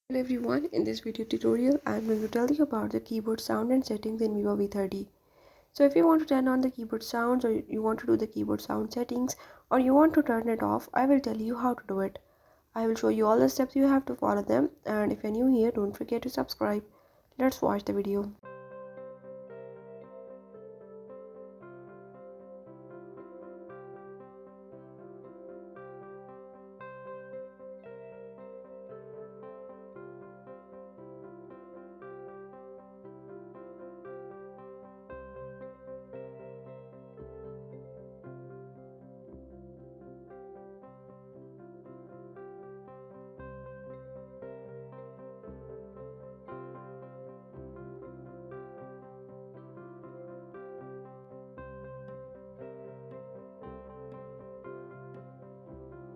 Hello everyone, in this video tutorial I am going to tell you about the keyboard sound and settings in Vivo V30. So if you want to turn on the keyboard sounds, or you want to do the keyboard sound settings, or you want to turn it off, I will tell you how to do it. I will show you all the steps you have to follow them, and if you're new here, don't forget to subscribe. Let's watch the video.